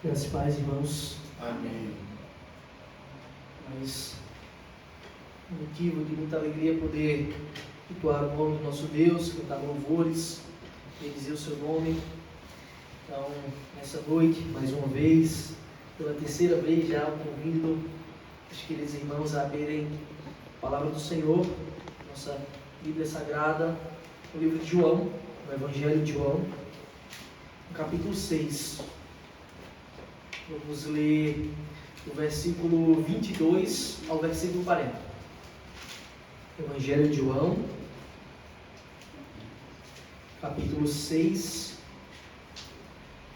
Graças e paz, irmãos. Amém. Mas um motivo de muita alegria poder cultuar o nome do nosso Deus, cantar louvores, bendizer o seu nome. Então, nessa noite, mais uma vez, pela terceira vez já, eu convido os queridos irmãos a abrirem a palavra do Senhor, nossa Bíblia Sagrada, o livro de João, o Evangelho de João, no capítulo 6. Vamos ler do versículo 22 ao versículo 40. Evangelho de João, capítulo 6.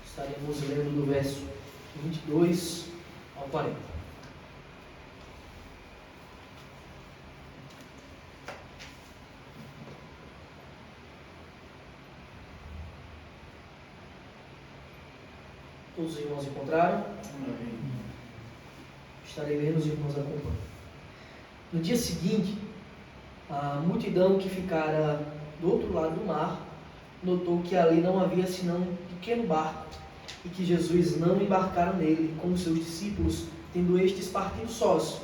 Estaremos lendo do verso 22 ao 40. Todos os irmãos encontraram? Amém. Estarei lendo, os irmãos acompanham. No dia seguinte, a multidão que ficara do outro lado do mar notou que ali não havia senão um pequeno barco e que Jesus não embarcara nele com os seus discípulos, tendo estes partido sós.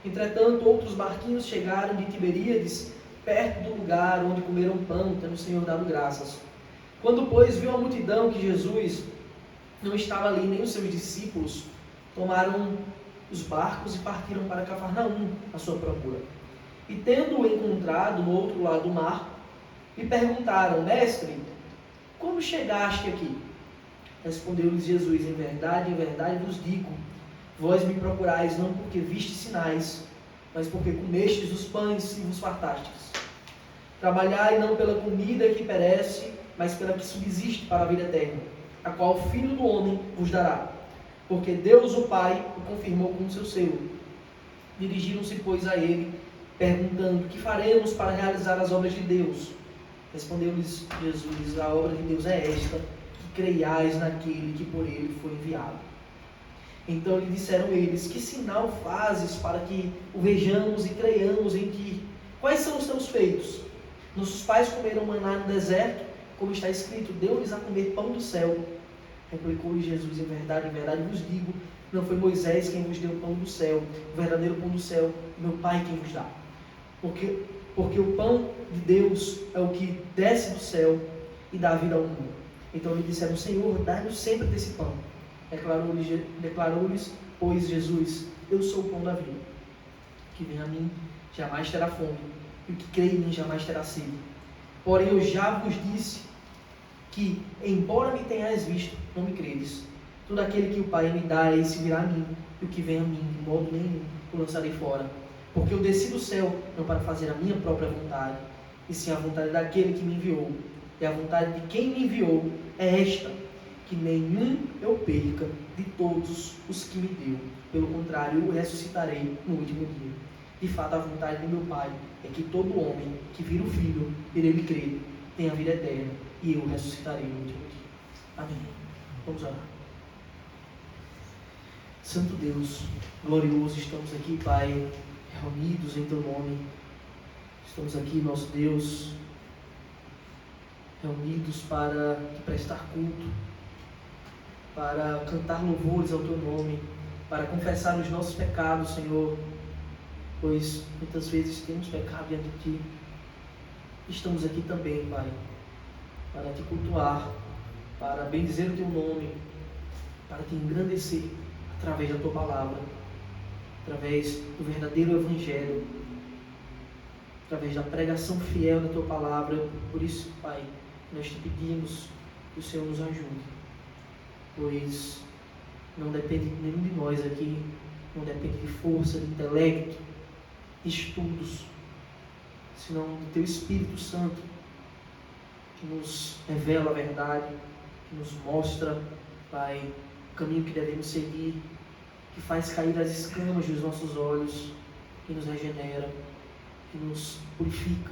Entretanto, outros barquinhos chegaram de Tiberíades, perto do lugar onde comeram pão, tendo o Senhor dado graças. Quando, pois, viu a multidão que Jesus não estava ali nem os seus discípulos, tomaram os barcos e partiram para Cafarnaum à sua procura. E tendo-o encontrado no outro lado do mar, lhe perguntaram: Mestre, como chegaste aqui? Respondeu-lhes Jesus: em verdade vos digo, vós me procurais não porque vistes sinais, mas porque comestes os pães e vos fartastes. Trabalhai não pela comida que perece, mas pela que subsiste para a vida eterna, a qual o Filho do Homem vos dará. Porque Deus, o Pai, o confirmou com o seu selo. Dirigiram-se, pois, a ele, perguntando: que faremos para realizar as obras de Deus? Respondeu-lhes Jesus: a obra de Deus é esta, que creiais naquele que por ele foi enviado. Então lhe disseram eles: que sinal fazes para que o vejamos e creiamos em ti? Quais são os teus feitos? Nossos pais comeram maná no deserto, como está escrito: deu-lhes a comer pão do céu. Replicou-lhe Jesus: em verdade vos digo, não foi Moisés quem vos deu o pão do céu, o verdadeiro pão do céu, meu Pai quem vos dá. Porque o pão de Deus é o que desce do céu e dá vida ao mundo. Então lhe disseram: Senhor, dai-nos sempre desse pão. Declarou-lhes, pois, Jesus: eu sou o pão da vida. O que vem a mim jamais terá fome, e o que crê em mim jamais terá sede. Porém eu já vos disse que, embora me tenhais visto, não me credes. Todo aquele que o Pai me dá, esse virá a mim, e o que vem a mim, de modo nenhum o lançarei fora. Porque eu desci do céu, não para fazer a minha própria vontade, e sim a vontade daquele que me enviou. E a vontade de quem me enviou é esta, que nenhum eu perca de todos os que me deu. Pelo contrário, eu o ressuscitarei no último dia. De fato, a vontade de meu Pai é que todo homem que vira o Filho e nele crer tenha a vida eterna, e eu o ressuscitarei no último dia. Amém. Vamos orar. Santo Deus, glorioso, estamos aqui, Pai, reunidos em Teu nome. Estamos aqui, nosso Deus, reunidos para Te prestar culto, para cantar louvores ao Teu nome, para confessar os nossos pecados, Senhor, pois muitas vezes temos pecado diante de Ti. Estamos aqui também, Pai, para Te cultuar, para bendizer o Teu nome, para Te engrandecer através da Tua palavra, através do verdadeiro Evangelho, através da pregação fiel da Tua palavra. Por isso, Pai, nós Te pedimos que o Senhor nos ajude, pois não depende de nenhum de nós aqui, não depende de força, de intelecto, de estudos, senão do Teu Espírito Santo, que nos revela a verdade, que nos mostra, Pai, o caminho que devemos seguir, que faz cair as escamas dos nossos olhos, que nos regenera, que nos purifica.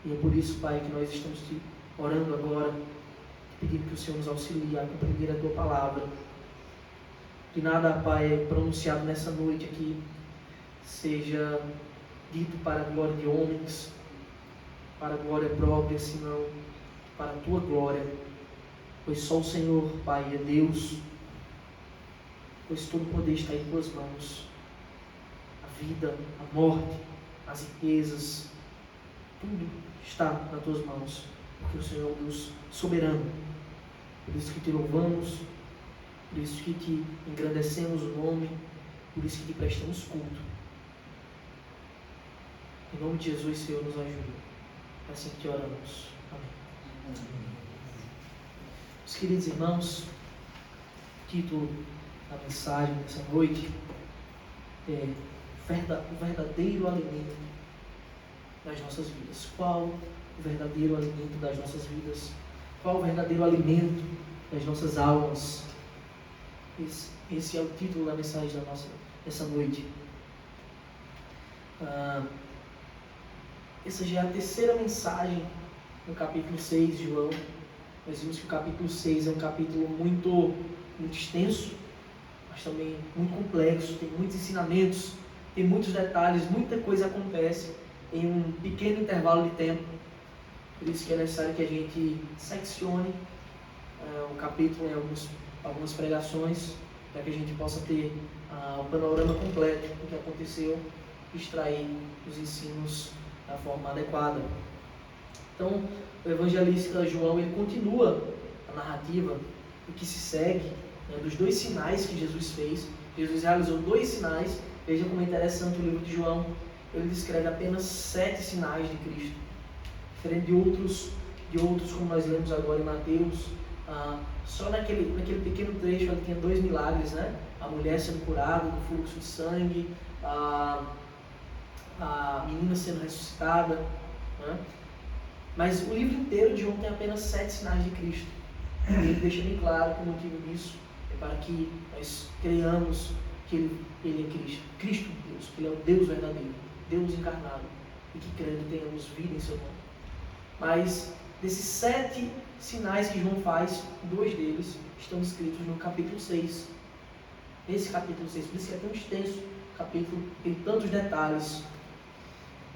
E é por isso, Pai, que nós estamos Te orando agora, pedindo que o Senhor nos auxilie a compreender a Tua palavra. Que nada, Pai, pronunciado nessa noite aqui seja dito para a glória de homens, para a glória própria, senão para a Tua glória. Pois só o Senhor, Pai, é Deus, pois todo o poder está em tuas mãos. A vida, a morte, as riquezas, tudo está nas tuas mãos, porque o Senhor é um Deus soberano. Por isso que te louvamos, por isso que te engrandecemos o nome, por isso que te prestamos culto. Em nome de Jesus, Senhor, nos ajude. É assim que te oramos. Amém. Meus queridos irmãos, o título da mensagem dessa noite é o verdadeiro alimento das nossas vidas. Qual o verdadeiro alimento das nossas vidas? Qual o verdadeiro alimento das nossas almas? Esse é o título da mensagem dessa noite. Essa já é a terceira mensagem no capítulo 6 de João. Nós vimos que o capítulo 6 é um capítulo muito extenso, mas também muito complexo, tem muitos ensinamentos, tem muitos detalhes, muita coisa acontece em um pequeno intervalo de tempo. Por isso que é necessário que a gente seccione o capítulo em algumas pregações, para que a gente possa ter o panorama completo do que aconteceu e extrair os ensinos da forma adequada. Então, o evangelista João, ele continua a narrativa do que se segue, dos 2 sinais que Jesus fez. Jesus realizou 2 sinais. Veja como é interessante o livro de João. Ele descreve apenas 7 sinais de Cristo, diferente de outros como nós lemos agora em Mateus. Só naquele pequeno trecho ele tinha 2 milagres, né? A mulher sendo curada do fluxo de sangue, a menina sendo ressuscitada, né? Mas o livro inteiro de João tem apenas 7 sinais de Cristo. E ele deixa bem claro que o motivo disso é para que nós creiamos que ele é Cristo, Cristo Deus, que Ele é o Deus verdadeiro, Deus encarnado, e que crendo tenhamos vida em seu nome. Mas desses 7 sinais que João faz, 2 deles estão escritos no capítulo 6. Esse capítulo 6, por isso que é tão extenso, o capítulo tem tantos detalhes.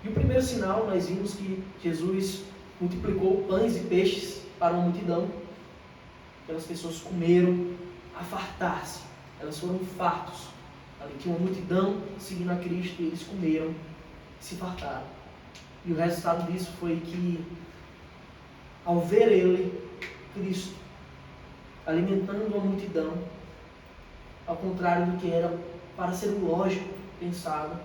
E o primeiro sinal, nós vimos que Jesus multiplicou pães e peixes para uma multidão. Aquelas pessoas comeram a fartar-se, elas foram fartos. Ali tinha uma multidão seguindo a Cristo e eles comeram e se fartaram. E o resultado disso foi que, ao ver ele, Cristo, alimentando a multidão, ao contrário do que era para ser lógico, pensado,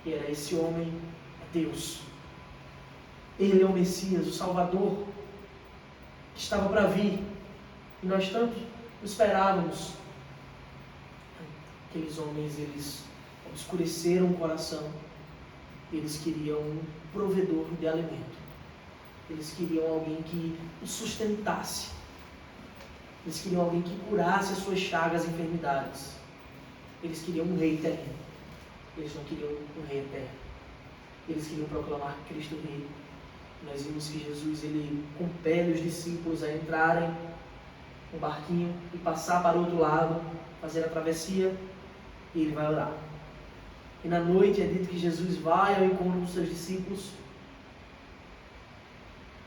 que era esse homem é Deus. Ele é o Messias, o Salvador, que estava para vir. E nós tanto esperávamos. Aqueles homens, eles obscureceram o coração. Eles queriam um provedor de alimento. Eles queriam alguém que os sustentasse. Eles queriam alguém que curasse as suas chagas e enfermidades. Eles queriam um rei terreno. Eles não queriam um rei eterno. Eles queriam proclamar Cristo Rei. Nós vimos que Jesus, ele compele os discípulos a entrarem no barquinho e passar para o outro lado, fazer a travessia, e ele vai orar. E na noite é dito que Jesus vai ao encontro dos seus discípulos,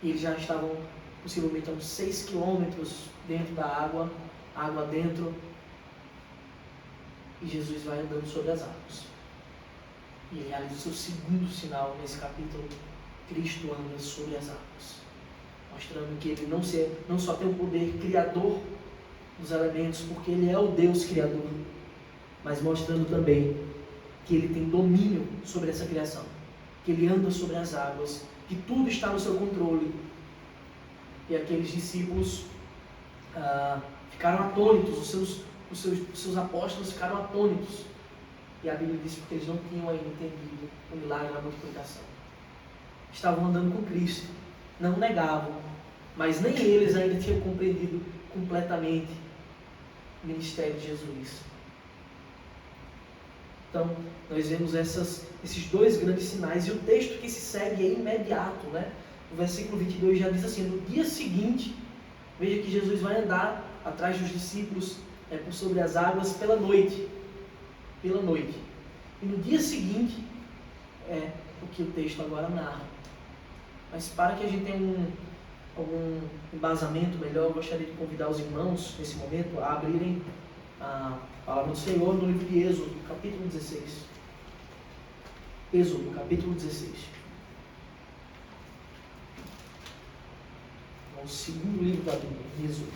e eles já estavam possivelmente a uns 6 quilômetros dentro da água dentro, e Jesus vai andando sobre as águas. E ele realiza o seu segundo sinal nesse capítulo. Cristo anda sobre as águas, mostrando que ele não só tem o poder criador dos elementos, porque ele é o Deus criador, mas mostrando também que ele tem domínio sobre essa criação, que ele anda sobre as águas, que tudo está no seu controle. E aqueles discípulos ficaram atônitos, os seus apóstolos ficaram atônitos. E a Bíblia diz porque eles não tinham ainda entendido o milagre da multiplicação. Estavam andando com Cristo, não negavam, mas nem eles ainda tinham compreendido completamente o ministério de Jesus. Então, nós vemos esses 2 grandes sinais, e o texto que se segue é imediato, né? O versículo 22 já diz assim: no dia seguinte, veja que Jesus vai andar atrás dos discípulos por sobre as águas pela noite. E no dia seguinte é o que o texto agora narra. Mas para que a gente tenha algum embasamento melhor, eu gostaria de convidar os irmãos, nesse momento, a abrirem a palavra do Senhor no livro de Êxodo, capítulo 16. Êxodo, capítulo 16. É o segundo livro da Bíblia, Êxodo.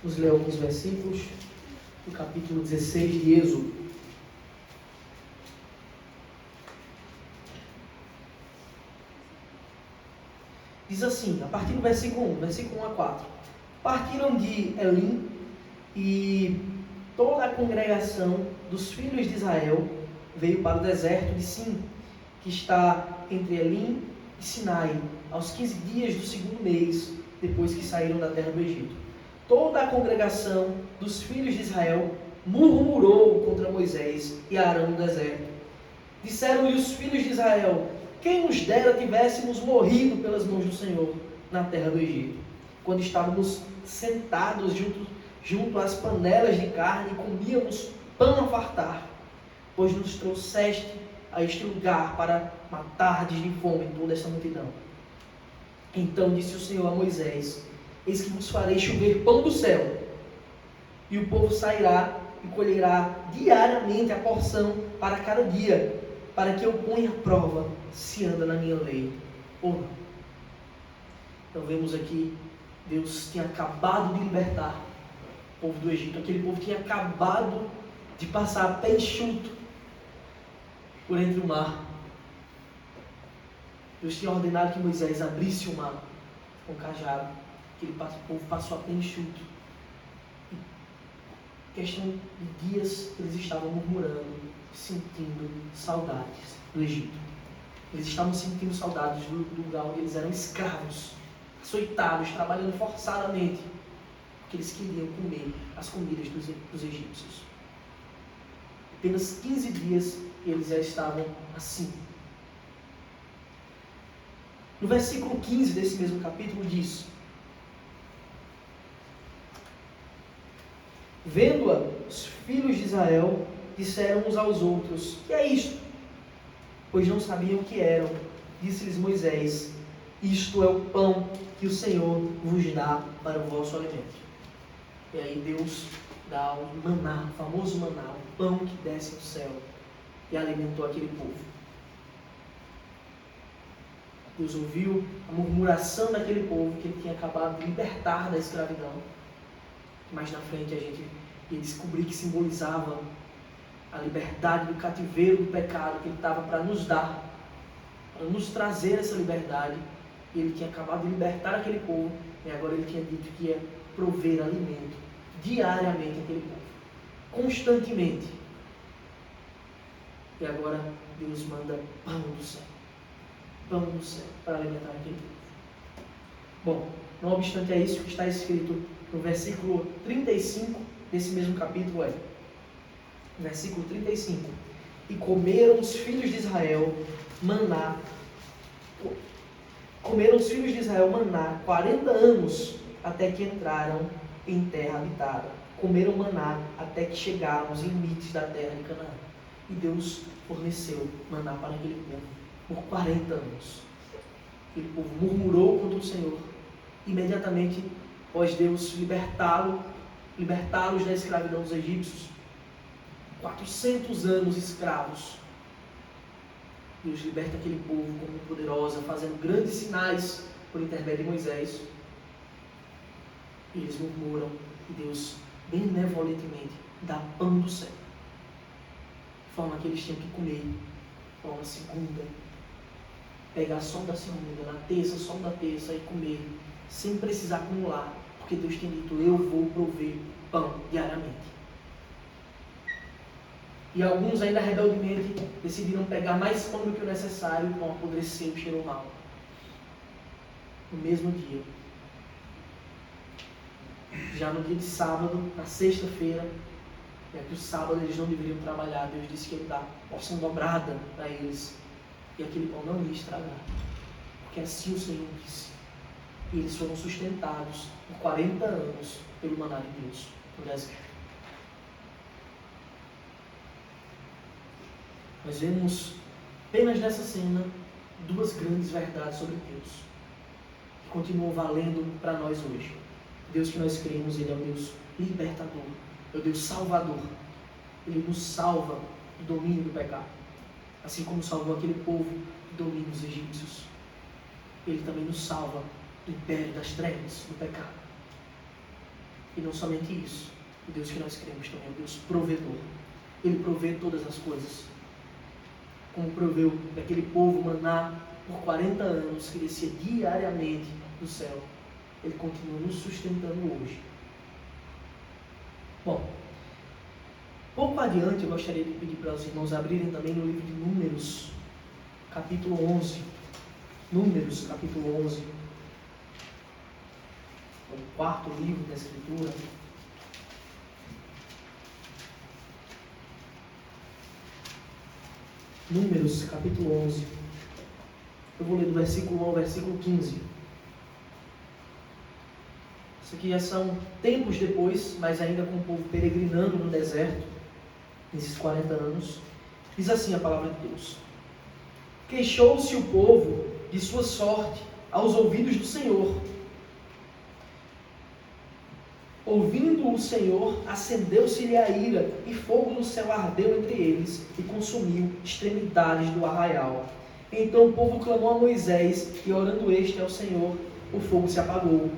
Vamos ler alguns versículos do capítulo 16 de Êxodo. Diz assim, a partir do versículo 1 a 4. Partiram de Elim e toda a congregação dos filhos de Israel veio para o deserto de Sim, que está entre Elim e Sinai, aos 15 dias do segundo mês, depois que saíram da terra do Egito. Toda a congregação dos filhos de Israel murmurou contra Moisés e Arão no deserto. Disseram-lhe os filhos de Israel: quem nos dera tivéssemos morrido pelas mãos do Senhor na terra do Egito, quando estávamos sentados junto às panelas de carne e comíamos pão a fartar, pois nos trouxeste a este lugar para matardes de fome toda esta multidão. Então disse o Senhor a Moisés: eis que vos farei chover pão do céu, e o povo sairá e colherá diariamente a porção para cada dia, para que eu ponha à prova se anda na minha lei ou não. Então vemos aqui, Deus tinha acabado de libertar o povo do Egito. Aquele povo tinha acabado de passar a pé enxuto por entre o mar. Deus tinha ordenado que Moisés abrisse o mar com o cajado. Aquele povo passou a pé enxuto. Questão de dias eles estavam murmurando, sentindo saudades do Egito. Eles estavam sentindo saudades do lugar onde eles eram escravos, açoitados, trabalhando forçadamente, porque eles queriam comer as comidas dos egípcios. Apenas 15 dias eles já estavam assim. No versículo 15 desse mesmo capítulo diz: vendo-a, os filhos de Israel disseram uns aos outros: que é isto? Pois não sabiam o que eram. Disse-lhes Moisés: isto é o pão que o Senhor vos dá para o vosso alimento. E aí Deus dá o maná, o famoso maná, o pão que desce do céu, e alimentou aquele povo. Deus ouviu a murmuração daquele povo que ele tinha acabado de libertar da escravidão. Mais na frente a gente ia descobrir que simbolizava a liberdade do cativeiro do pecado que ele estava para nos dar, para nos trazer essa liberdade. E ele tinha acabado de libertar aquele povo, e agora ele tinha dito que ia prover alimento diariamente àquele povo, constantemente. E agora Deus manda pão do céu para alimentar aquele povo. Bom, não obstante isso, que está escrito no versículo 35 desse mesmo capítulo é, versículo 35: e comeram os filhos de Israel maná 40 anos até que entraram em terra habitada. Comeram maná até que chegaram aos limites da terra de Canaã. E Deus forneceu maná para aquele povo por 40 anos. Aquele povo murmurou contra o Senhor. Imediatamente, após Deus libertá-los da escravidão dos egípcios, 400 anos escravos, Deus liberta aquele povo como poderosa, fazendo grandes sinais por intermédio de Moisés. E eles murmuram, e Deus benevolentemente dá pão do céu, de forma que eles tinham que comer na segunda, pegar só da segunda, na terça, só da terça, e comer, sem precisar acumular, porque Deus tem dito: eu vou prover pão diariamente. E alguns ainda rebeldemente decidiram pegar mais pão do que o necessário, e o pão apodreceu e cheirou mal. No mesmo dia, já no dia de sábado, na sexta-feira, que o sábado eles não deveriam trabalhar, Deus disse que ia dar porção dobrada para eles, e aquele pão não ia estragar, porque assim o Senhor disse. E eles foram sustentados por 40 anos pelo maná de Deus no deserto. Nós vemos apenas nessa cena duas grandes verdades sobre Deus, que continuam valendo para nós hoje. O Deus que nós cremos, Ele é o Deus libertador, é o Deus salvador. Ele nos salva do domínio do pecado, assim como salvou aquele povo do domínio dos egípcios. Ele também nos salva do império das trevas, do pecado. E não somente isso, o Deus que nós cremos também é o Deus provedor. Ele provê todas as coisas, como proveu daquele povo maná por 40 anos, que descia diariamente do céu. Ele continua nos sustentando hoje. Bom, pouco adiante eu gostaria de pedir para os irmãos abrirem também no livro de Números, capítulo 11. Números, capítulo 11. É o quarto livro da Escritura. Números, capítulo 11. Eu vou ler do versículo 1 ao versículo 15. Isso aqui já são tempos depois, mas ainda com o povo peregrinando no deserto, nesses 40 anos. Diz assim a palavra de Deus: Queixou-se o povo de sua sorte aos ouvidos do Senhor. Ouvindo o Senhor, acendeu-se-lhe a ira, e fogo no céu ardeu entre eles, e consumiu extremidades do arraial. Então o povo clamou a Moisés, e orando este ao Senhor, o fogo se apagou,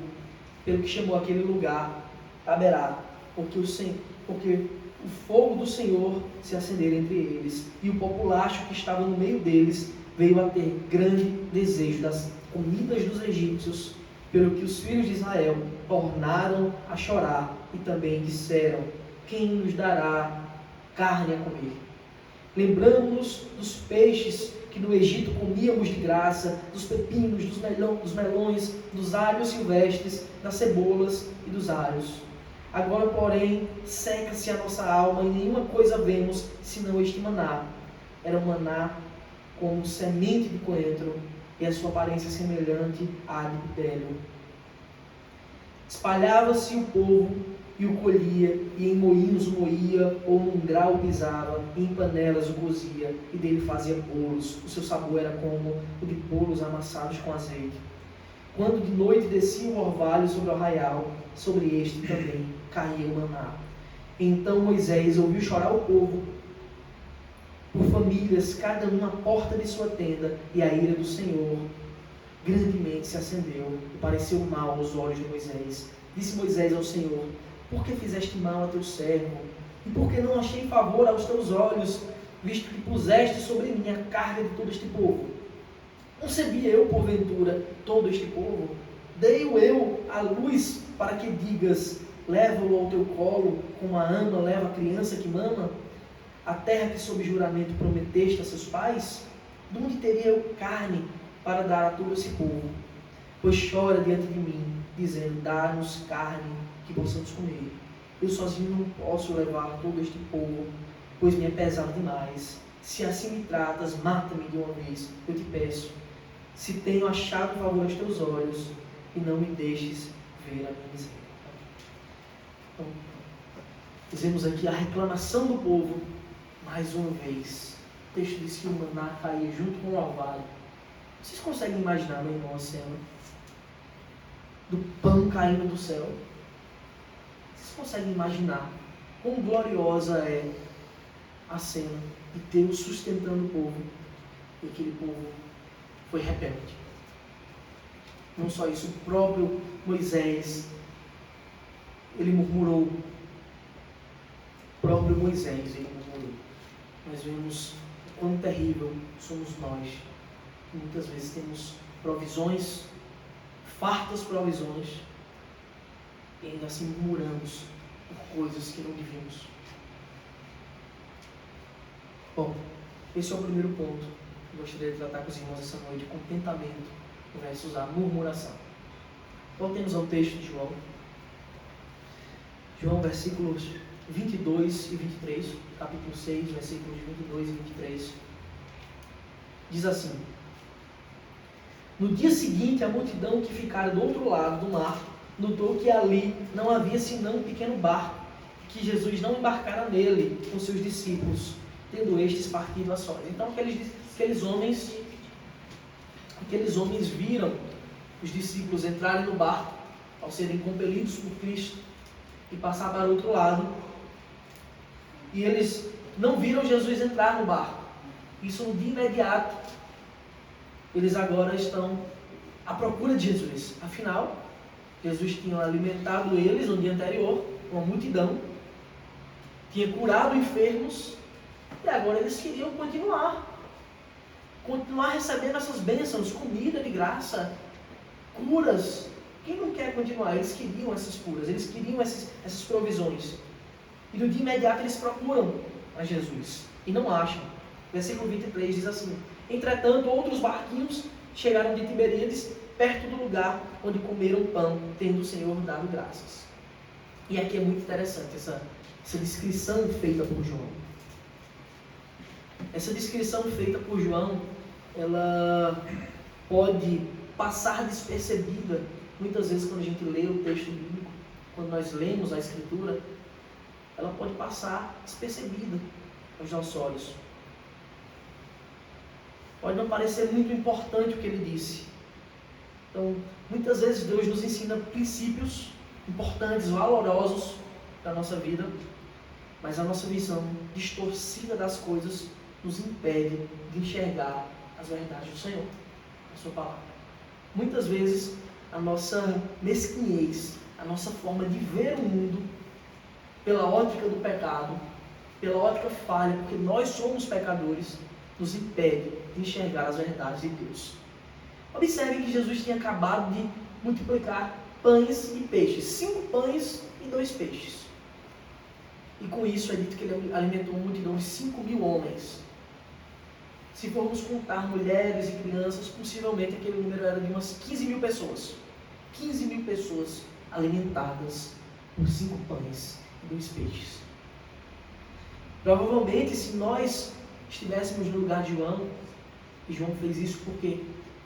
pelo que chamou aquele lugar Taberá, porque o fogo do Senhor se acendera entre eles, e o populacho que estava no meio deles veio a ter grande desejo das comidas dos egípcios, pelo que os filhos de Israel tornaram a chorar e também disseram: quem nos dará carne a comer? Lembramos-nos dos peixes que no Egito comíamos de graça, dos pepinos, dos melões, dos alhos silvestres, das cebolas e dos alhos. Agora, porém, seca-se a nossa alma e nenhuma coisa vemos senão este maná. Era um maná como semente de coentro, e a sua aparência semelhante à de bdelho. Espalhava-se o povo e o colhia, e em moinhos o moía, ou num grau o pisava, e em panelas o cozia, e dele fazia bolos. O seu sabor era como o de bolos amassados com azeite. Quando de noite descia o orvalho sobre o arraial, sobre este também caía o maná. Então Moisés ouviu chorar o povo por famílias, cada um à porta de sua tenda, e a ira do Senhor grandemente se acendeu, e pareceu mal aos olhos de Moisés. Disse Moisés ao Senhor: por que fizeste mal a teu servo? E por que não achei favor aos teus olhos, visto que puseste sobre mim a carga de todo este povo? Concebi eu, porventura, todo este povo? Dei-o eu à luz para que digas: leva-o ao teu colo, como a ama leva a criança que mama? A terra que sob juramento prometeste a seus pais? De onde teria eu carne para dar a todo esse povo? Pois chora diante de mim, dizendo: dá-nos carne que possamos comer. Eu sozinho não posso levar todo este povo, pois me é pesado demais. Se assim me tratas, mata-me de uma vez, eu te peço. Se tenho achado favor aos teus olhos, e não me deixes ver a minha miséria. Então, fizemos aqui a reclamação do povo. Mais uma vez, o texto diz que o maná caía junto com o orvalho. Vocês conseguem imaginar, meu irmão, a cena do pão caindo do céu? Vocês conseguem imaginar quão gloriosa é a cena de Deus sustentando o povo, e aquele povo foi rebelde? Não só isso, o próprio Moisés, ele murmurou. O próprio Moisés, ele murmurou. Nós vemos o quão terrível somos nós. Muitas vezes temos provisões, fartas provisões, e ainda assim murmuramos por coisas que não devíamos. Bom, esse é o primeiro ponto que eu gostaria de tratar com os irmãos essa noite: contentamento versus a murmuração. Voltemos ao texto de João. João, versículos 22 e 23, capítulo 6, versículos 22 e 23. Diz assim: no dia seguinte, a multidão que ficara do outro lado do mar notou que ali não havia senão um pequeno barco, que Jesus não embarcara nele com seus discípulos, tendo estes partido a sós. Então aqueles homens viram os discípulos entrarem no barco, ao serem compelidos por Cristo, e passar para o outro lado. E eles não viram Jesus entrar no barco. Isso de imediato, eles agora estão à procura de Jesus. Afinal, Jesus tinha alimentado eles no dia anterior, uma multidão, tinha curado enfermos, e agora eles queriam continuar recebendo essas bênçãos, comida de graça, curas. Quem não quer continuar? Eles queriam essas curas, eles queriam essas provisões. E no dia imediato eles procuram a Jesus e não acham. Versículo 23 diz assim: entretanto, outros barquinhos chegaram de Tiberíades, perto do lugar onde comeram pão, tendo o Senhor dado graças. E aqui é muito interessante essa descrição feita por João. Essa descrição feita por João, ela pode passar despercebida muitas vezes quando a gente lê o texto bíblico, quando nós lemos a Escritura, ela pode passar despercebida aos nossos olhos. Pode não parecer muito importante o que ele disse. Então, muitas vezes Deus nos ensina princípios importantes, valorosos para a nossa vida, mas a nossa visão distorcida das coisas nos impede de enxergar as verdades do Senhor, a sua palavra. Muitas vezes a nossa mesquinhez, a nossa forma de ver o mundo pela ótica do pecado, pela ótica falha, porque nós somos pecadores, nos impede de enxergar as verdades de Deus. Observe que Jesus tinha acabado de multiplicar pães e peixes, 5 pães e 2 peixes. E com isso é dito que ele alimentou uma multidão de 5.000 homens. Se formos contar mulheres e crianças, possivelmente aquele número era de umas 15.000 pessoas. 15.000 pessoas alimentadas por 5 pães e 2 peixes. Provavelmente, se nós estivéssemos no lugar de João, e João fez isso porque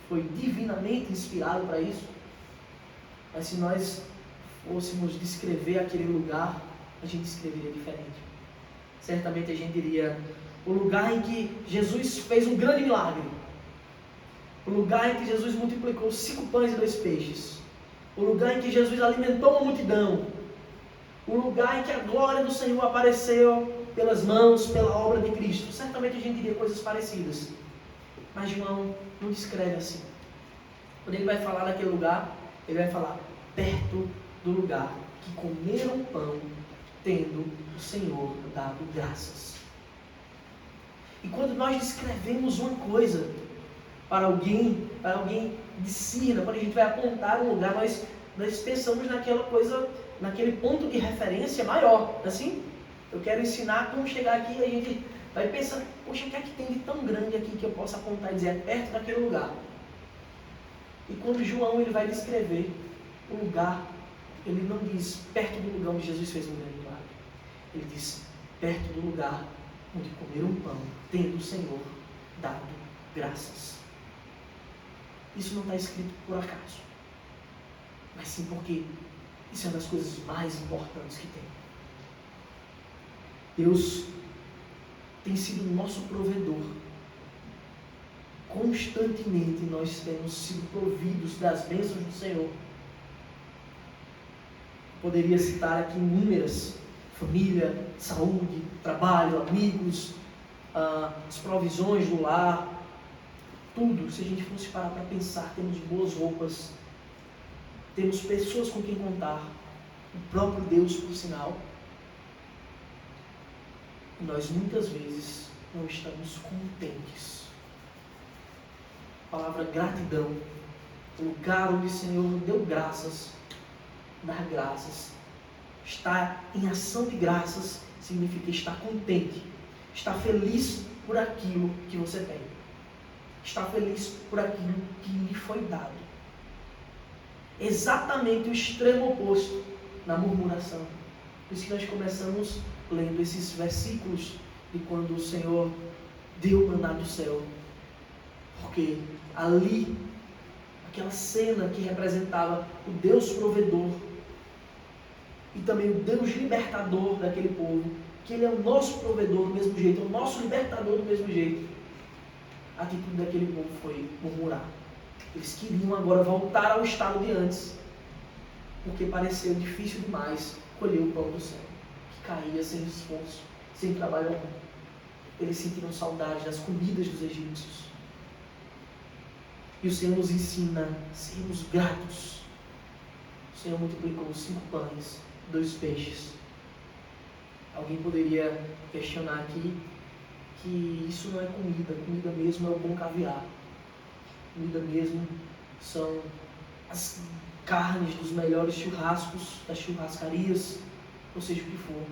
foi divinamente inspirado para isso, mas se nós fôssemos descrever aquele lugar, a gente descreveria diferente. Certamente a gente diria: o lugar em que Jesus fez um grande milagre, o lugar em que Jesus multiplicou 5 pães e 2 peixes, o lugar em que Jesus alimentou uma multidão, o lugar em que a glória do Senhor apareceu pelas mãos, pela obra de Cristo. Certamente a gente diria coisas parecidas, mas João não descreve assim. Quando ele vai falar daquele lugar, ele vai falar perto do lugar que comeram pão, tendo o Senhor dado graças. E quando nós descrevemos uma coisa para alguém de cima, quando a gente vai apontar um lugar, nós pensamos naquela coisa, naquele ponto de referência maior, assim? Eu quero ensinar como chegar aqui, e a gente vai pensar: poxa, o que é que tem de tão grande aqui que eu possa apontar e dizer, é perto daquele lugar? E quando João ele vai descrever o lugar, ele não diz perto do lugar onde Jesus fez um grande milagre. Ele diz perto do lugar onde comeram pão, tendo o Senhor dado graças. Isso não está escrito por acaso, mas sim porque isso é uma das coisas mais importantes que tem. Deus tem sido o nosso provedor. Constantemente nós temos sido providos das bênçãos do Senhor. Poderia citar aqui inúmeras: família, saúde, trabalho, amigos, as provisões do lar, tudo. Se a gente fosse parar para pensar, temos boas roupas, temos pessoas com quem contar, o próprio Deus, por sinal. E nós muitas vezes não estamos contentes. A palavra gratidão, o lugar onde o Senhor deu graças, dar graças, estar em ação de graças, significa estar contente, estar feliz por aquilo que você tem, estar feliz por aquilo que lhe foi dado. Exatamente o extremo oposto na murmuração. Por isso que nós começamos lendo esses versículos de quando o Senhor deu o maná do céu. Porque ali, aquela cena que representava o Deus provedor e também o Deus libertador daquele povo, que Ele é o nosso provedor do mesmo jeito, é o nosso libertador do mesmo jeito, a atitude daquele povo foi murmurar. Eles queriam agora voltar ao estado de antes, porque pareceu difícil demais colher o pão do céu, que caía sem esforço, sem trabalho algum. Eles sentiram saudade das comidas dos egípcios. E o Senhor nos ensina a sermos gratos. O Senhor multiplicou 5 pães, 2 peixes. Alguém poderia questionar aqui que isso não é comida. Comida mesmo é o bom caviar. Comida mesmo são as carnes dos melhores churrascos, das churrascarias, ou seja o que for.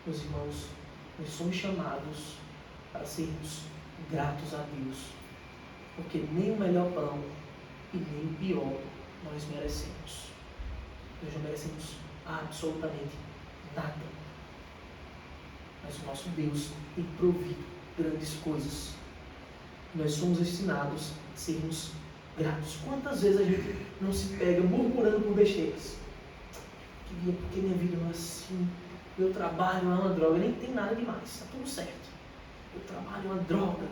Meus irmãos, nós somos chamados para sermos gratos a Deus, porque nem o melhor pão e nem o pior nós merecemos. Nós não merecemos absolutamente nada. Mas o nosso Deus tem provido grandes coisas. Nós somos ensinados a sermos gratos. Quantas vezes a gente não se pega murmurando por besteiras? Porque minha vida não é assim, meu trabalho é uma droga, nem tem nada demais, está tudo certo. Meu trabalho é uma droga,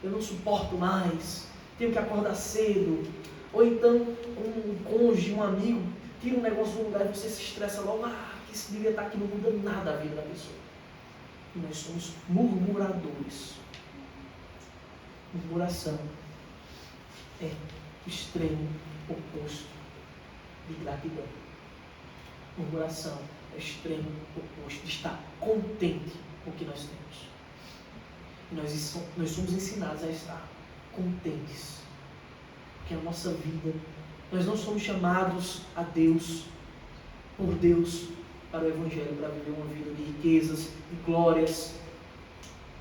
eu não suporto mais, tenho que acordar cedo. Ou então um cônjuge, um amigo, tira um negócio do lugar e você se estressa logo, que isso devia estar aqui, não muda nada a vida da pessoa. E nós somos murmuradores. Murmuração é o extremo oposto de gratidão. Murmuração é o extremo oposto de estar contente com o que nós temos. E nós somos ensinados a estar contentes. Porque a nossa vida, nós não somos chamados a Deus, por Deus, para o Evangelho, para viver uma vida de riquezas, de glórias,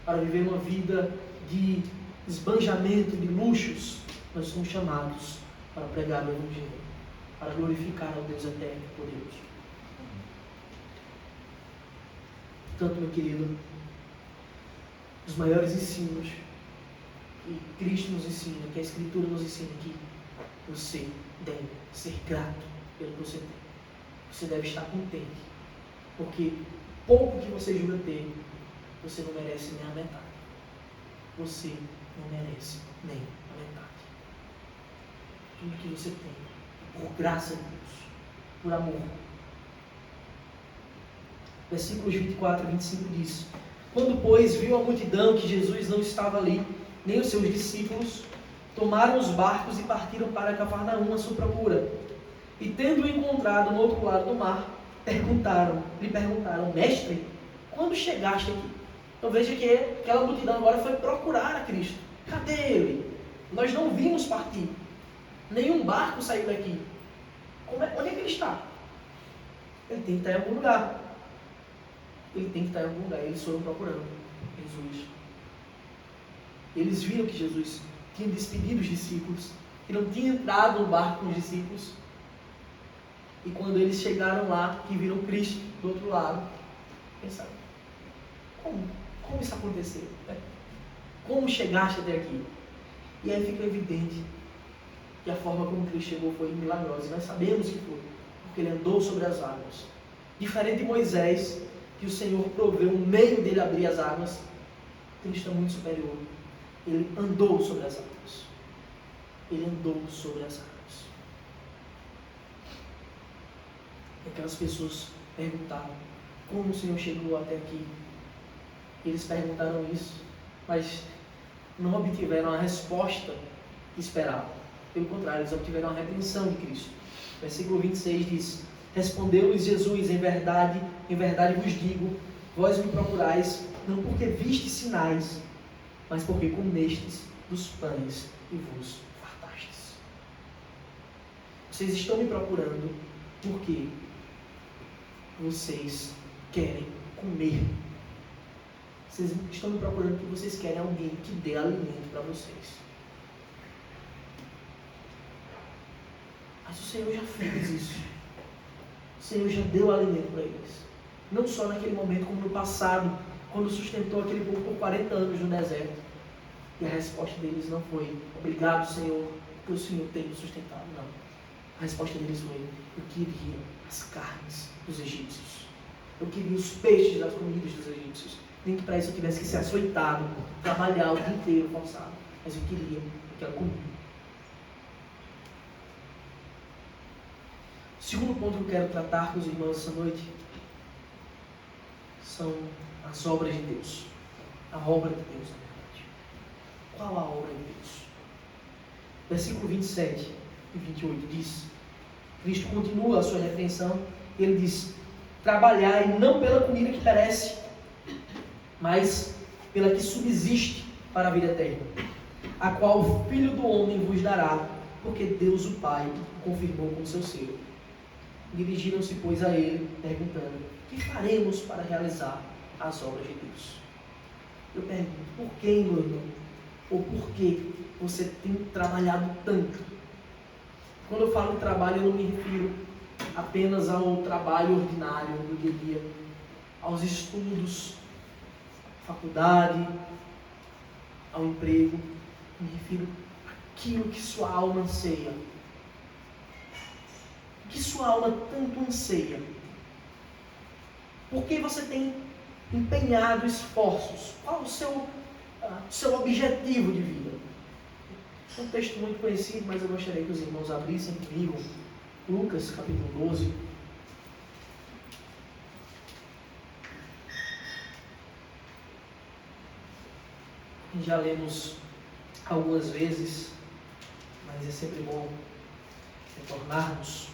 para viver uma vida de esbanjamento, de luxos. Nós somos chamados para pregar o Evangelho, para glorificar ao Deus eterno e poderoso. Portanto, meu querido, os maiores ensinos que Cristo nos ensina, que a Escritura nos ensina, que você deve ser grato pelo que você tem. Você deve estar contente, porque pouco que você julga ter, você não merece nem a metade. Você não merece nem a metade. Tudo que você tem, por graça de Deus, por amor. Versículos 24 e 25 diz: Quando, pois, viu a multidão que Jesus não estava ali, nem os seus discípulos, tomaram os barcos e partiram para Cafarnaum à sua procura. E tendo-o encontrado no outro lado do mar, lhe perguntaram: Mestre, quando chegaste aqui? Então veja que aquela multidão agora foi procurar a Cristo. Cadê ele? Nós não vimos partir. Nenhum barco saiu daqui. Onde é que ele está? Ele tem que estar em algum lugar. Ele tem que estar em algum lugar. Eles foram procurando Jesus. Eles viram que Jesus tinha despedido os discípulos, que não tinha entrado no barco com os discípulos. E quando eles chegaram lá, que viram Cristo do outro lado, pensaram: como isso aconteceu? Como chegaste até aqui? E aí fica evidente que a forma como Cristo chegou foi milagrosa. E nós sabemos que foi, porque ele andou sobre as águas. Diferente de Moisés, que o Senhor proveu um meio dele abrir as águas, Cristo é muito superior. Ele andou sobre as águas. Ele andou sobre as águas. E aquelas pessoas perguntaram: como o Senhor chegou até aqui? Eles perguntaram isso, mas não obtiveram a resposta que esperavam. Pelo contrário, eles obtiveram a repreensão de Cristo. Versículo 26 diz: Respondeu-lhes Jesus: em verdade vos digo, vós me procurais, não porque vistes sinais, mas porque comestes dos pães e vos fartastes. Vocês estão me procurando porque vocês querem comer. Vocês estão me procurando porque vocês querem alguém que dê alimento para vocês. Mas o Senhor já fez isso. O Senhor já deu alimento para eles. Não só naquele momento, como no passado, quando sustentou aquele povo por 40 anos no deserto. E a resposta deles não foi: obrigado, Senhor, porque o Senhor tem nos sustentado. Não. A resposta deles foi: eu queria as carnes dos egípcios. Eu queria os peixes das comidas dos egípcios. Nem que para isso eu tivesse que ser açoitado, trabalhar o dia inteiro forçado. Mas eu queria aquela comida. O segundo ponto que eu quero tratar com os irmãos essa noite são as obras de Deus. A obra de Deus, na verdade. Qual a obra de Deus? Versículo 27 e 28 diz, Cristo continua a sua repreensão, e ele diz, trabalhai não pela comida que perece, mas pela que subsiste para a vida eterna, a qual o Filho do Homem vos dará, porque Deus o Pai o confirmou com seu selo. Dirigiram-se, pois, a ele, perguntando, que faremos para realizar as obras de Deus? Eu pergunto, por que, meu irmão? Ou por que você tem trabalhado tanto? Quando eu falo em trabalho, eu não me refiro apenas ao trabalho ordinário do dia a dia, aos estudos, faculdade, ao emprego. Me refiro àquilo que sua alma anseia. O que sua alma tanto anseia? Por que você tem empenhado esforços? Qual o seu objetivo de vida? É um texto muito conhecido, mas eu gostaria que os irmãos abrissem comigo Lucas capítulo 12. Já lemos algumas vezes, mas é sempre bom retornarmos.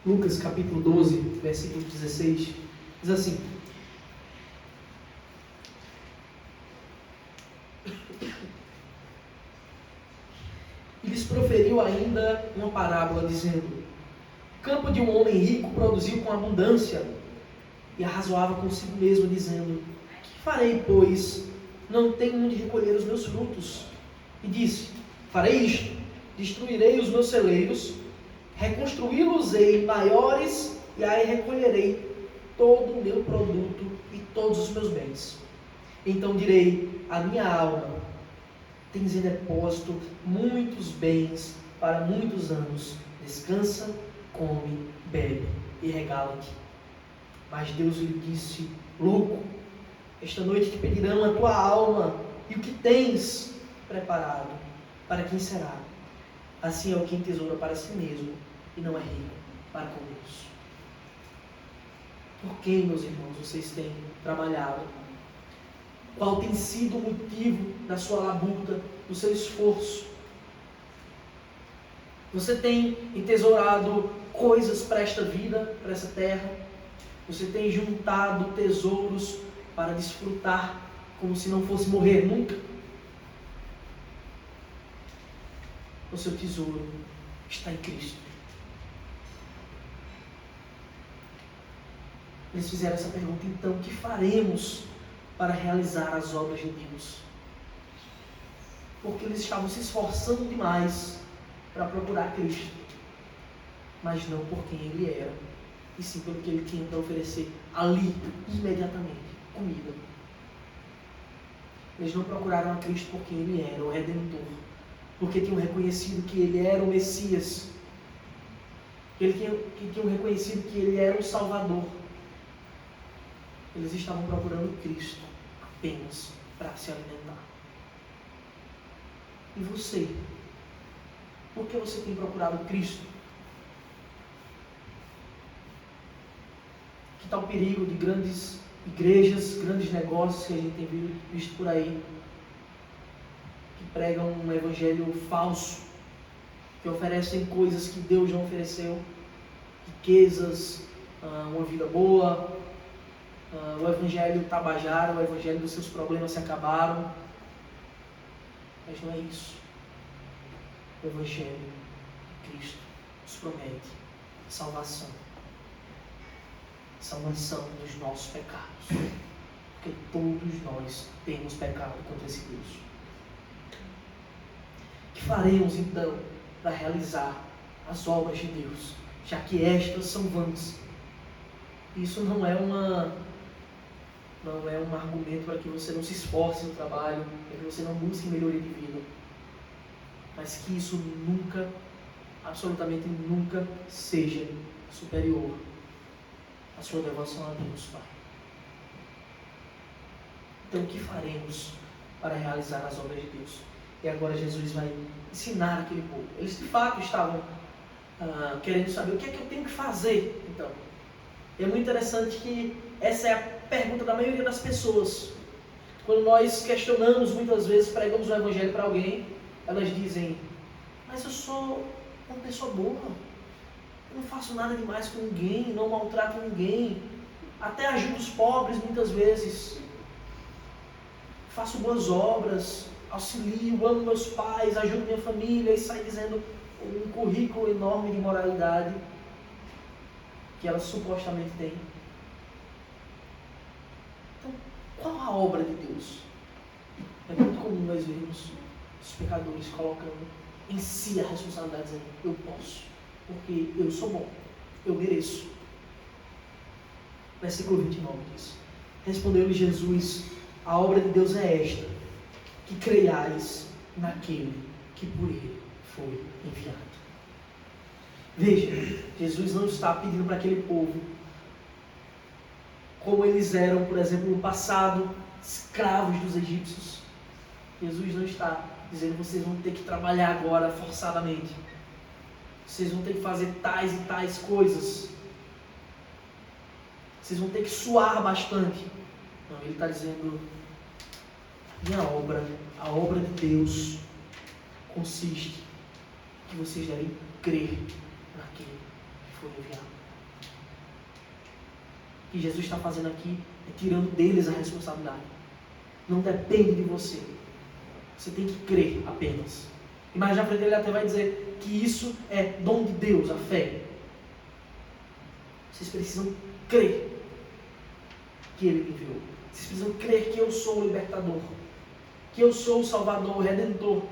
Lucas capítulo 12, versículo 16, diz assim: E lhes proferiu ainda uma parábola, dizendo: O campo de um homem rico produziu com abundância, e arrazoava consigo mesmo, dizendo: Que farei, pois? Não tenho onde recolher os meus frutos. E disse: Farei isto: destruirei os meus celeiros, reconstruí-los-ei maiores, e aí recolherei todo o meu produto e todos os meus bens. Então direi à minha alma: tens em depósito muitos bens para muitos anos. Descansa, come, bebe e regala-te. Mas Deus lhe disse: louco, esta noite te pedirão a tua alma, e o que tens preparado, para quem será? Assim é o que entesoura para si mesmo e não é rico para com Deus. Por que, meus irmãos, vocês têm trabalhado? Qual tem sido o motivo da sua labuta, do seu esforço? Você tem entesourado coisas para esta vida, para essa terra? Você tem juntado tesouros para desfrutar como se não fosse morrer nunca? O seu tesouro está em Cristo. Eles fizeram essa pergunta: então, o que faremos para realizar as obras de Deus? Porque eles estavam se esforçando demais para procurar Cristo, mas não por quem Ele era, e sim pelo que Ele tinha para oferecer ali, imediatamente, comida. Eles não procuraram a Cristo por quem Ele era, o Redentor, porque tinham reconhecido que Ele era o Messias, que tinham reconhecido que Ele era o Salvador. Eles estavam procurando Cristo apenas para se alimentar. E você? Por que você tem procurado Cristo? Que tal o perigo de grandes igrejas, grandes negócios que a gente tem visto por aí, que pregam um evangelho falso, que oferecem coisas que Deus não ofereceu, riquezas, uma vida boa, o evangelho tabajara, o evangelho dos seus problemas se acabaram. Mas não é isso. O evangelho de Cristo nos promete salvação. Salvação dos nossos pecados. Porque todos nós temos pecado contra esse Deus. O que faremos então para realizar as obras de Deus, já que estas são vãs? Isso não é um argumento para que você não se esforce no trabalho, para que você não busque melhoria de vida, mas que isso nunca, absolutamente nunca, seja superior a sua devoção a Deus, Pai. Então, o que faremos para realizar as obras de Deus? E agora Jesus vai ensinar aquele povo. Eles de fato estavam querendo saber o que é que eu tenho que fazer. Então, é muito interessante que essa é a pergunta da maioria das pessoas. Quando nós questionamos, muitas vezes, pregamos o Evangelho para alguém, elas dizem: mas eu sou uma pessoa boa, eu não faço nada demais com ninguém, não maltrato ninguém, até ajudo os pobres muitas vezes, faço boas obras, auxilio, amo meus pais, ajudo minha família, e sai dizendo um currículo enorme de moralidade que ela supostamente tem. Então, qual a obra de Deus? É muito comum nós vermos os pecadores colocando em si a responsabilidade, dizendo: eu posso, porque eu sou bom, eu mereço. Versículo 29 diz: respondeu-lhe Jesus: a obra de Deus é esta, que creiais naquele que por ele foi enviado. Veja, Jesus não está pedindo para aquele povo, como eles eram, por exemplo, no passado, escravos dos egípcios. Jesus não está dizendo: vocês vão ter que trabalhar agora forçadamente, vocês vão ter que fazer tais e tais coisas, vocês vão ter que suar bastante. Não, ele está dizendo: minha obra, a obra de Deus, consiste que vocês devem crer naquele que foi enviado. O que Jesus está fazendo aqui é tirando deles a responsabilidade. Não depende de você. Você tem que crer apenas. E mais na frente ele até vai dizer que isso é dom de Deus, a fé. Vocês precisam crer que Ele me enviou. Vocês precisam crer que eu sou o libertador, que eu sou o salvador, o redentor.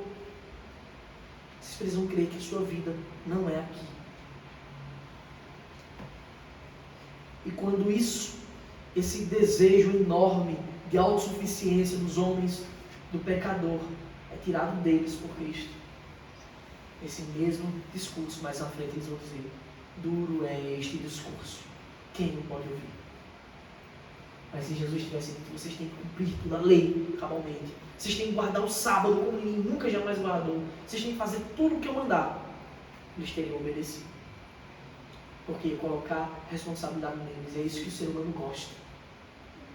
Vocês precisam crer que a sua vida não é aqui. E quando esse desejo enorme de autossuficiência dos homens, do pecador, é tirado deles por Cristo, esse mesmo discurso, mais à frente eles vão dizer: duro é este discurso, quem o pode ouvir? Mas se Jesus tivesse dito: vocês têm que cumprir toda a lei cabalmente, vocês têm que guardar o sábado como ninguém nunca jamais guardou, vocês têm que fazer tudo o que eu mandar, eles teriam obedecido. Porque colocar responsabilidade neles é isso que o ser humano gosta,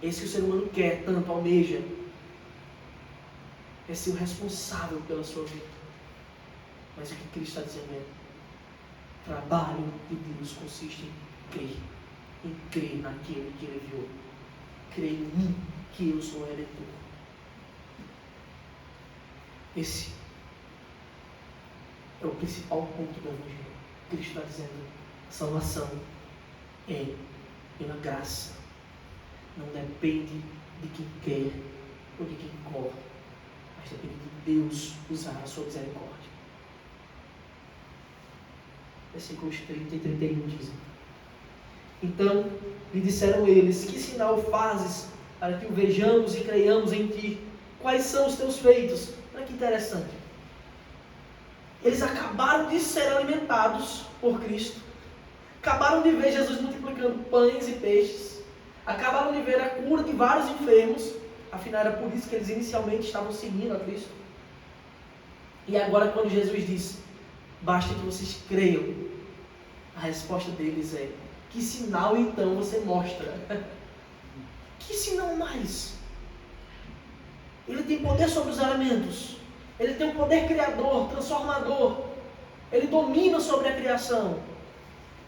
é isso que o ser humano quer, tanto almeja, é ser o responsável pela sua vida. Mas o que Cristo está dizendo é: trabalho de Deus consiste em crer naquele que Ele enviou, crer em mim, que eu sou o redentor. Esse é o principal ponto do Evangelho. Cristo está dizendo: a salvação é pela graça, não depende de quem quer ou de quem corre, mas depende de Deus usar a sua misericórdia. Versículos 30 e 31 dizem: então lhe disseram eles: que sinal fazes para que o vejamos e creiamos em ti? Quais são os teus feitos? Olha que interessante. Eles acabaram de ser alimentados por Cristo, acabaram de ver Jesus multiplicando pães e peixes, acabaram de ver a cura de vários enfermos. Afinal, era por isso que eles inicialmente estavam seguindo a Cristo. E agora, quando Jesus disse: basta que vocês creiam, a resposta deles é: que sinal então você mostra? Que sinal mais? Ele tem poder sobre os elementos, Ele tem um poder criador, transformador, Ele domina sobre a criação,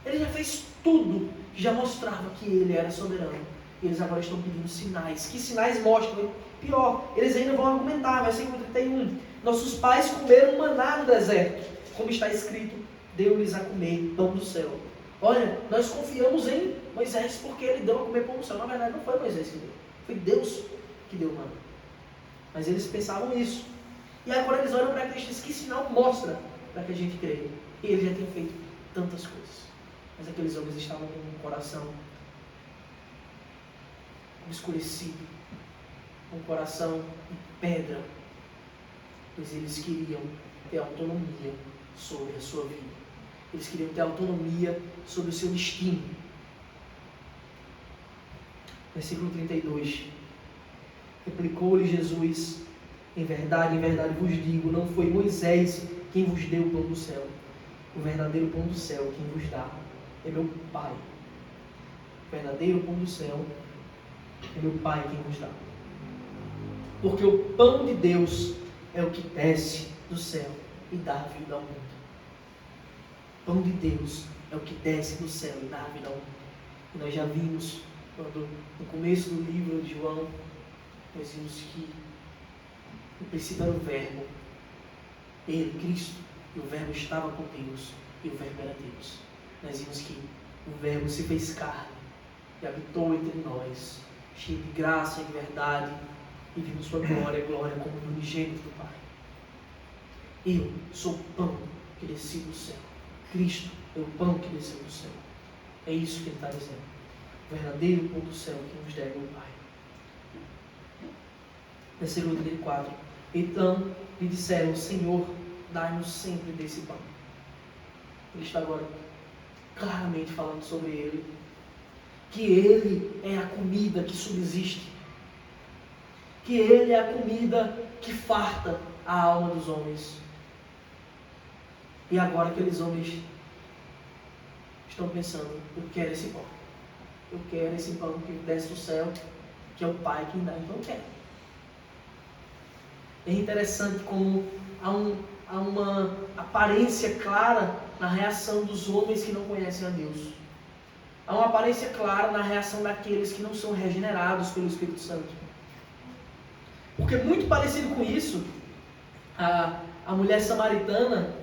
Ele já fez tudo que já mostrava que Ele era soberano. E eles agora estão pedindo sinais. Que sinais mostram? Pior, eles ainda vão argumentar. Versículo 31: nossos pais comeram maná no deserto, como está escrito: deu-lhes a comer pão do céu. Olha, nós confiamos em Moisés porque ele deu a comer pão do céu. Na verdade, não foi Moisés que deu, foi Deus que deu o maná. Mas eles pensavam isso. E agora eles olham para Cristo e dizem: que sinal mostra para que a gente creia? E ele já tem feito tantas coisas. Mas aqueles homens estavam com um coração escurecido, um coração de pedra, pois eles queriam ter autonomia sobre a sua vida. Eles queriam ter autonomia sobre o seu destino. Versículo 32. Replicou-lhe Jesus: em verdade vos digo, não foi Moisés quem vos deu o pão do céu. O verdadeiro pão do céu quem vos dá é meu Pai. O verdadeiro pão do céu é meu Pai quem vos dá. Porque o pão de Deus é o que desce do céu e dá vida ao mundo. O pão de Deus é o que desce do céu e dá vida ao mundo. E nós já vimos, quando no começo do livro de João, nós vimos que no princípio era o Verbo, Ele, Cristo, e o Verbo estava com Deus, e o Verbo era Deus. Nós vimos que o Verbo se fez carne e habitou entre nós, cheio de graça e de verdade, e vimos sua glória, glória como o unigênito do Pai. Eu sou o pão que desci do céu. Cristo é o pão que desceu do céu. É isso que ele está dizendo. O verdadeiro pão do céu que nos deve o Pai. Versículo 34. Então lhe disseram: Senhor, dai-nos sempre desse pão. Ele está agora claramente falando sobre Ele. Que Ele é a comida que subsiste. Que Ele é a comida que farta a alma dos homens. E agora aqueles homens estão pensando: eu quero esse pão. Eu quero esse pão que desce do céu, que é o Pai que dá, então eu quero. É interessante como há uma aparência clara na reação dos homens que não conhecem a Deus. Há uma aparência clara na reação daqueles que não são regenerados pelo Espírito Santo. Porque muito parecido com isso, a mulher samaritana,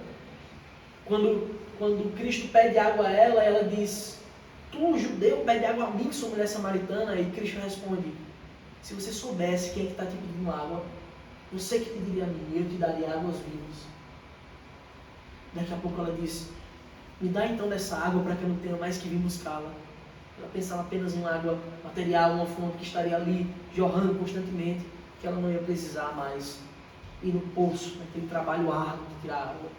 quando Cristo pede água a ela, ela diz: tu, judeu, pede água a mim, que sou mulher samaritana. E Cristo responde: se você soubesse quem é que está te pedindo água, você que pediria a mim, eu te daria águas vivas. Daqui a pouco ela diz: me dá então dessa água para que eu não tenha mais que vir buscá-la. Ela pensava apenas em uma água material, uma fonte que estaria ali jorrando constantemente, que ela não ia precisar mais ir no poço, naquele trabalho árduo de tirar água.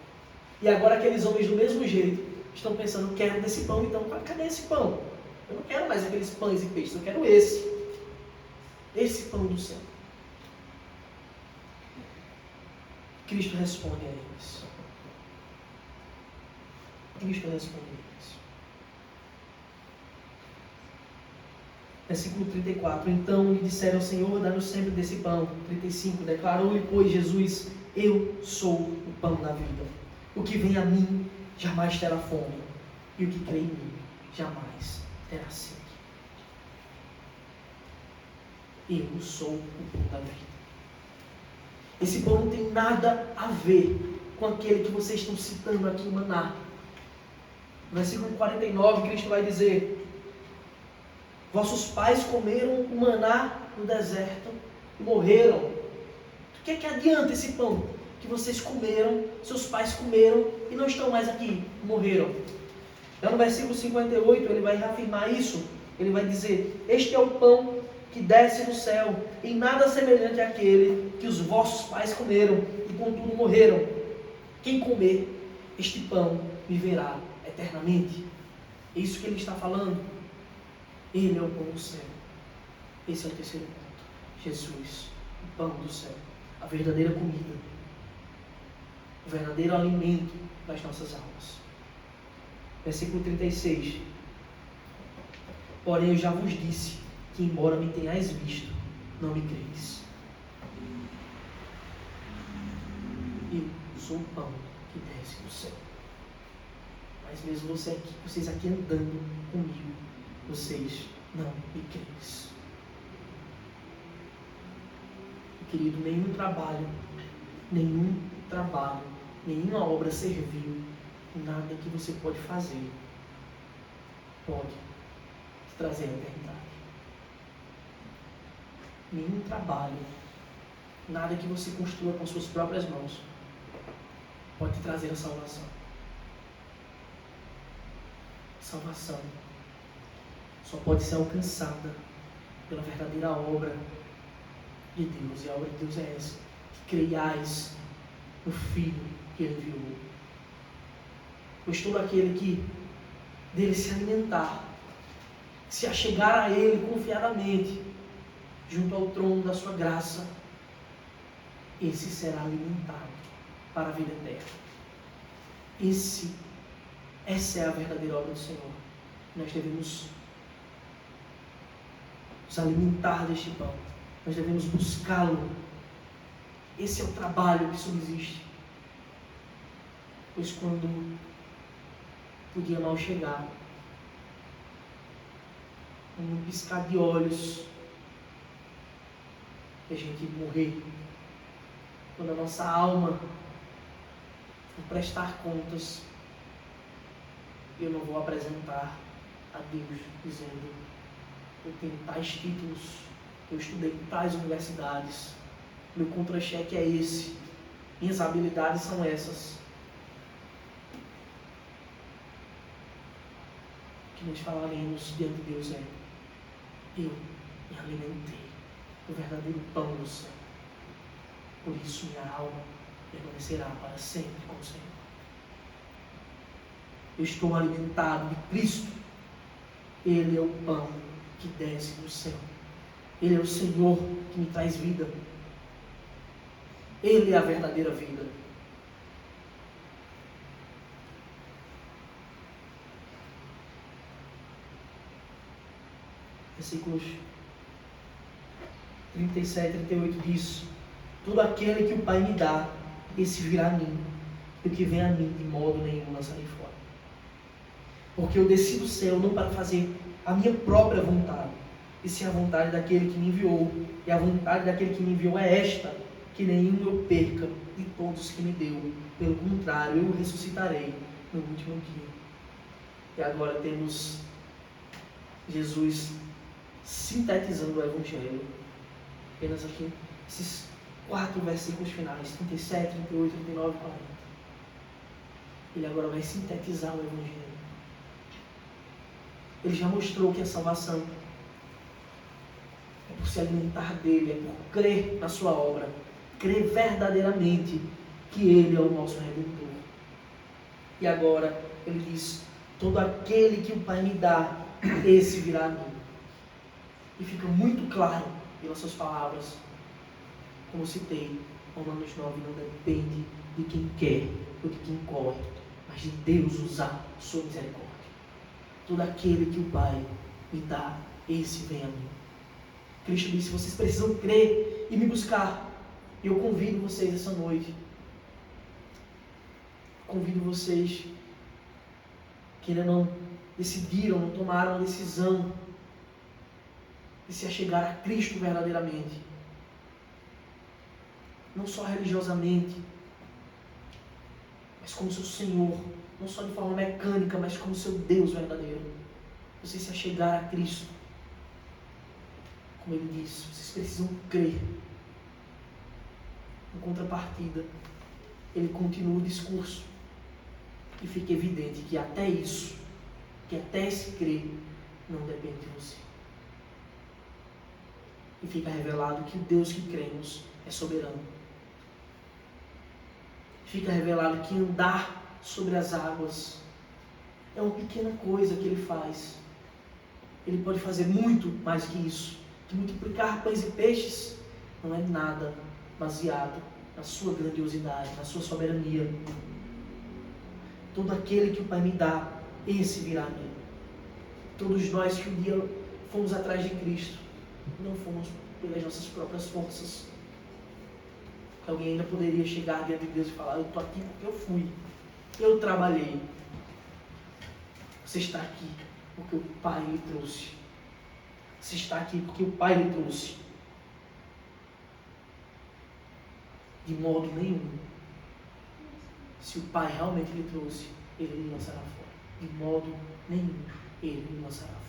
E agora aqueles homens do mesmo jeito estão pensando: quero desse pão, então cadê esse pão? Eu não quero mais aqueles pães e peixes, eu quero esse pão do céu. Cristo responde a eles. Cristo responde a eles. Versículo 34. Então lhe disseram ao Senhor: dá-nos sempre desse pão. 35. Declarou-lhe, pois, Jesus: eu sou o pão da vida. O que vem a mim jamais terá fome, e o que crê em mim jamais terá sede. Eu sou o pão da vida. Esse pão não tem nada a ver com aquele que vocês estão citando aqui, o maná. No versículo 49, Cristo vai dizer: vossos pais comeram o maná no deserto e morreram. O que é que adianta esse pão que vocês comeram, seus pais comeram e não estão mais aqui, morreram? Então no versículo 58 ele vai reafirmar isso. Ele vai dizer: este é o pão que desce do céu, em nada semelhante àquele que os vossos pais comeram e contudo morreram. Quem comer este pão viverá eternamente. É isso que ele está falando. Ele é o pão do céu. Esse é o terceiro ponto. Jesus, o pão do céu, a verdadeira comida, o verdadeiro alimento das nossas almas. Versículo 36. Porém eu já vos disse que, embora me tenhais visto, não me creis. Eu sou o pão que desce do céu. Mas mesmo vocês aqui andando comigo, vocês não me creis. Querido, nenhum trabalho, nenhuma obra servil, nada que você pode fazer pode te trazer a eternidade. Nenhum trabalho, nada que você construa com suas próprias mãos pode te trazer a salvação. Salvação só pode ser alcançada pela verdadeira obra de Deus. E a obra de Deus é essa: que creiais no Filho que Ele enviou. Pois todo aquele que dele se alimentar se achegar a Ele confiadamente, junto ao trono da sua graça, esse será alimentado para a vida eterna. Essa é a verdadeira obra do Senhor. Nós devemos nos alimentar deste pão. Nós devemos buscá-lo. Esse é o trabalho que subsiste. Pois quando o dia mal chegar, num piscar de olhos, que a gente morrer, quando a nossa alma for prestar contas, eu não vou apresentar a Deus dizendo: eu tenho tais títulos, eu estudei em tais universidades, meu contra-cheque é esse, minhas habilidades são essas. O que nós falaremos diante de Deus é: eu me alimentei do verdadeiro pão do céu, por isso minha alma permanecerá para sempre com o Senhor. Eu estou alimentado de Cristo. Ele é o pão que desce do céu. Ele é o Senhor que me traz vida. Ele é a verdadeira vida. Versículos 37 e 38 diz: todo aquele que o Pai me dá, esse virá a mim, e o que vem a mim, de modo nenhum lançarei fora. Porque eu desci do céu não para fazer a minha própria vontade, e sim a vontade daquele que me enviou. E a vontade daquele que me enviou é esta: que nenhum eu perca de todos que me deu. Pelo contrário, eu o ressuscitarei no último dia. E agora temos Jesus sintetizando o Evangelho. Apenas aqui, esses 4 versículos finais, 37, 38, 39 e 40. Ele agora vai sintetizar o Evangelho. Ele já mostrou que a salvação é por se alimentar dele, é por crer na sua obra, crer verdadeiramente que ele é o nosso Redentor. E agora ele diz: todo aquele que o Pai me dá, esse virá a mim. E fica muito claro pelas suas palavras, como citei, Romanos 9 não depende de quem quer ou de quem corre, mas de Deus usar sua misericórdia. Todo aquele que o Pai me dá, esse vem a mim. Cristo disse: vocês precisam crer e me buscar. E eu convido vocês essa noite, convido vocês que ainda não decidiram, não tomaram a decisão de se achegar a Cristo verdadeiramente, não só religiosamente, mas como seu Senhor, não só de forma mecânica, mas como seu Deus verdadeiro. Você se achegar a Cristo, como ele disse, vocês precisam crer. Em contrapartida, ele continua o discurso e fica evidente que até isso, que até esse crer, não depende de você. E fica revelado que o Deus que cremos é soberano. Fica revelado que andar sobre as águas é uma pequena coisa que ele faz. Ele pode fazer muito mais que isso. Que multiplicar pães e peixes não é nada baseado na sua grandiosidade, na sua soberania. Todo aquele que o Pai me dá, esse virá a mim. Todos nós que um dia fomos atrás de Cristo, não fomos pelas nossas próprias forças. Alguém ainda poderia chegar diante de Deus e falar: eu estou aqui porque eu fui, eu trabalhei. Você está aqui porque o Pai lhe trouxe. Você está aqui porque o Pai lhe trouxe. De modo nenhum. Se o Pai realmente lhe trouxe, ele lhe lançará fora. De modo nenhum, ele lhe lançará fora.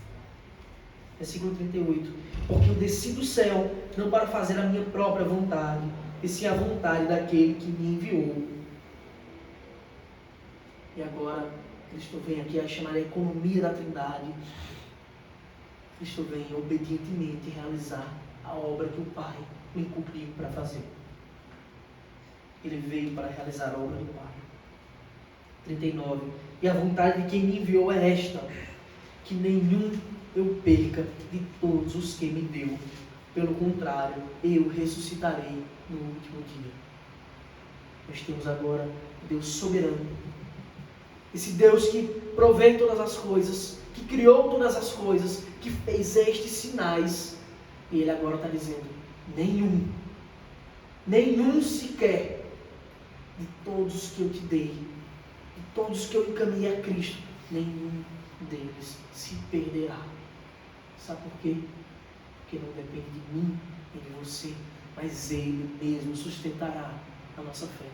Versículo 38. Porque eu desci do céu não para fazer a minha própria vontade, e sim a vontade daquele que me enviou. E agora, Cristo vem aqui a chamar a economia da Trindade. Cristo vem obedientemente realizar a obra que o Pai me incumbiu para fazer. Ele veio para realizar a obra do Pai. 39. E a vontade de quem me enviou é esta: que nenhum eu perca de todos os que me deu. Pelo contrário, eu ressuscitarei no último dia. Nós temos agora Deus soberano. Esse Deus que provê todas as coisas, que criou todas as coisas, que fez estes sinais. E Ele agora está dizendo, nenhum sequer de todos que eu te dei, de todos que eu encaminhei a Cristo, nenhum deles se perderá. Sabe por quê? Porque não depende de mim e de você, mas Ele mesmo sustentará a nossa fé.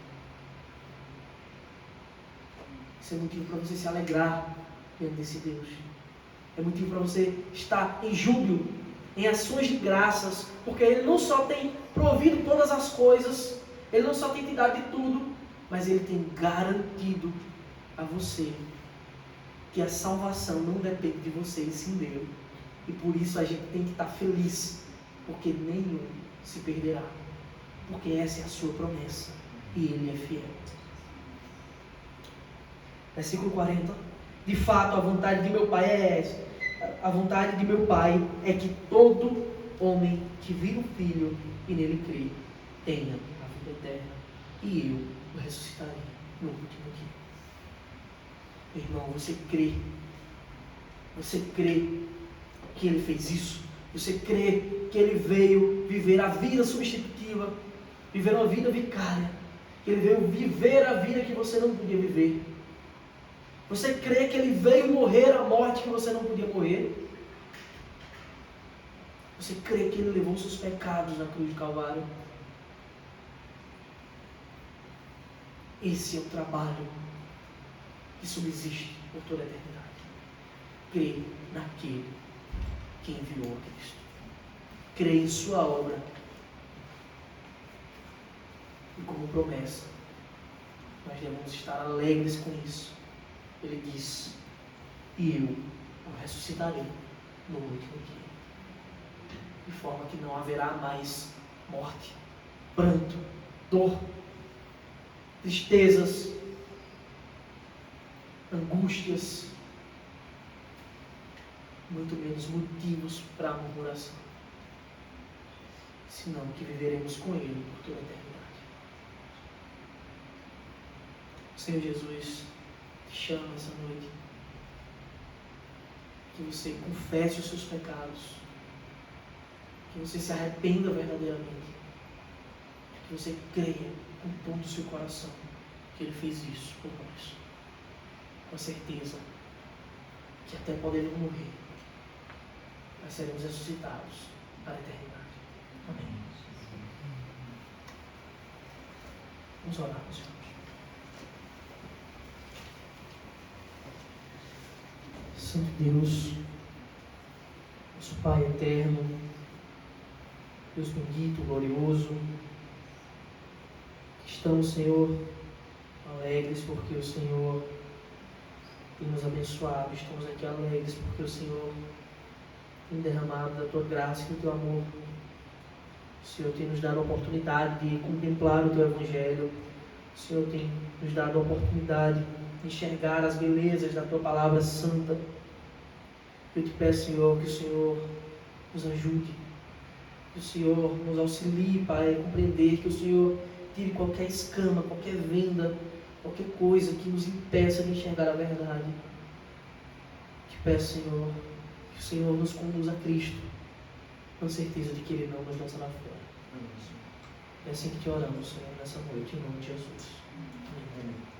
Isso é motivo para você se alegrar diante desse Deus. É motivo para você estar em júbilo, em ações de graças, porque Ele não só tem provido todas as coisas, Ele não só tem te dado de tudo, mas Ele tem garantido a você que a salvação não depende de você e sim dele. E por isso a gente tem que estar feliz, porque nenhum se perderá, porque essa é a sua promessa e Ele é fiel. Versículo 40. De fato, a vontade de meu Pai é essa. A vontade de meu Pai é que todo homem que vira o Filho e nele crê, tenha a vida eterna, e eu o ressuscitarei no último dia. Irmão, você crê? Você crê que Ele fez isso? Você crê que Ele veio viver a vida substitutiva, viver uma vida vicária, que Ele veio viver a vida que você não podia viver? Você crê que Ele veio morrer a morte que você não podia morrer? Você crê que Ele levou seus pecados na cruz de Calvário? Esse é o trabalho que subsiste por toda a eternidade. Crê naquele que enviou a Cristo. Crê em sua obra. E como promessa, nós devemos estar alegres com isso. Ele diz, e eu o ressuscitarei no último dia. De forma que não haverá mais morte, pranto, dor, tristezas, angústias, muito menos motivos para a murmuração, senão que viveremos com Ele por toda a eternidade. O Senhor Jesus te chama essa noite, que você confesse os seus pecados, que você se arrependa verdadeiramente, que você creia com todo o seu coração que Ele fez isso por nós, com a certeza que até podemos morrer, mas seremos ressuscitados para a eternidade. Amém. Vamos orar, meus irmãos. Santo Deus, nosso Pai eterno, Deus bendito, glorioso, estamos, Senhor, alegres porque o Senhor tem nos abençoado, estamos aqui alegres porque o Senhor tem derramado da Tua graça e do Teu amor. O Senhor tem nos dado a oportunidade de contemplar o Teu Evangelho, o Senhor tem nos dado a oportunidade de enxergar as belezas da Tua Palavra Santa. Eu te peço, Senhor, que o Senhor nos ajude, que o Senhor nos auxilie, Pai, a compreender, que o Senhor tire qualquer escama, qualquer venda, qualquer coisa que nos impeça de enxergar a verdade. Te peço, Senhor, que o Senhor nos conduza a Cristo, com certeza de que Ele não nos lança lá fora. É assim que te oramos, Senhor, nessa noite, em nome de Jesus. Amém.